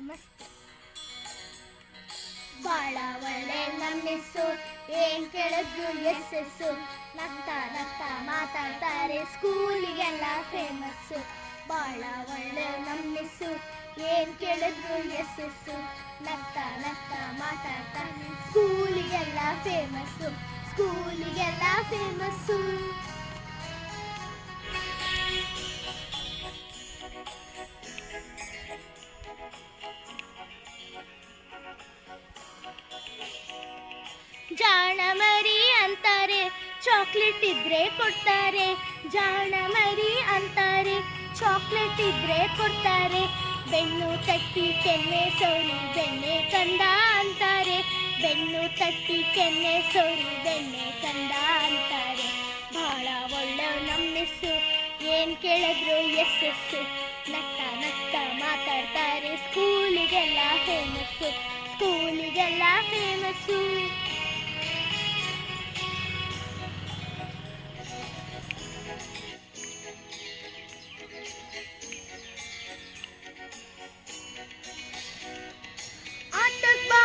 ನಮಸ್ತೆ. ಬಾಳ ಒಳ್ಳೆ ನಮ್ಮಿಸ್ಸು, ಏನ್ ಕೇಳಿದ್ರು ಎಸ್ಸು, ನಗ್ತಾ ನಗ್ತಾ ಮಾತಾಡ್ತಾರೆ, ಸ್ಕೂಲಿಗೆಲ್ಲ ಫೇಮಸ್ಸು. ಬಾಳ ಒಳ್ಳೆ ನಮ್ಮಿಸ್ಸು, ಏನ್ ಕೇಳಿದ್ರು ಎಸ್ಸು, ನಗ್ತಾ ನಗ್ತಾ ಮಾತಾಡ್ತಾರೆ, ಸ್ಕೂಲಿಗೆಲ್ಲ ಫೇಮಸ್ಸು, ಸ್ಕೂಲಿಗೆಲ್ಲ ಫೇಮಸ್ಸು. ಜಾಣ ಮರಿ ಅಂತಾರೆ, ಚಾಕ್ಲೇಟ್ ಇದ್ರೆ ಕೊಡ್ತಾರೆ, ಜಾಣ ಮರಿ ಅಂತಾರೆ, ಚಾಕ್ಲೇಟ್ ಇದ್ರೆ ಕೊಡ್ತಾರೆ, ಬೆನ್ನು ತಟ್ಟಿ ಕೆನ್ನೆ ಸೋರಿ ಬೆಣ್ಣೆ ಕಂದ ಅಂತಾರೆ, ಬೆನ್ನು ತಟ್ಟಿ ಕೆನ್ನೆ ಸೋರಿ ಬೆಣ್ಣೆ ಕಂದ ಅಂತಾರೆ. ಬಹಳ ಒಳ್ಳೆ ನಮ್ಮಿಸ್ಸು, ಏನ್ ಕೇಳಿದ್ರು ಎಸ್ಸು, ನಗ್ತಾ ನಗ್ತಾ ಮಾತಾಡ್ತಾರೆ, ಸ್ಕೂಲಿಗೆಲ್ಲ ಫೇಮಸ್ಸು, ಸ್ಕೂಲಿಗೆಲ್ಲ ಫೇಮಸ್ಸು. ಆಟಕ್ ಬಾ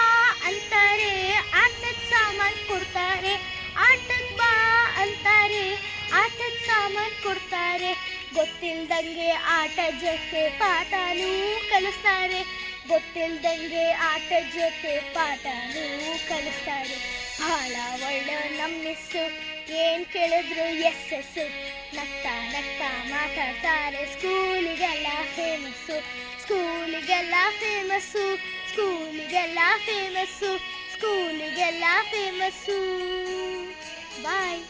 ಅಂತಾರೆ, ಆಟದ ಸಾಮಾನ್ ಕೊಡ್ತಾರೆ, ಆಟಕ್ ಬಾ ಅಂತಾರೆ, ಆಟದ ಸಾಮಾನ್ ಕೊಡ್ತಾರೆ, ಗೊತ್ತಿಲ್ದಂಗೆ ಆಟ ಜೊತೆ ಪಾಠನೂ ಕಲಿಸ್ತಾರೆ, ಗೊತ್ತಿಲ್ದಂಗೆ ಆಟ ಜೊತೆ ಪಾಠನೂ ಕಲಿಸ್ತಾರೆ. ಬಹಳ ಒಳ್ಳೆ ನಮ್ಮಿಸ್ಸು, ಏನ್ ಕೇಳಿದ್ರು ಎಸ್ಸು, ನಗ್ತಾ ನಗ್ತಾ ಮಾತಾಡ್ತಾರೆ, ಸ್ಕೂಲಿಗೆಲ್ಲ ಫೇಮಸ್ಸು, ಸ್ಕೂಲಿಗೆಲ್ಲ ಫೇಮಸ್ಸು, ಸ್ಕೂಲಿಗೆಲ್ಲ ಫೇಮಸ್ಸು, ಸ್ಕೂಲಿಗೆಲ್ಲ ಫೇಮಸ್ಸು. ಬಾಯ್.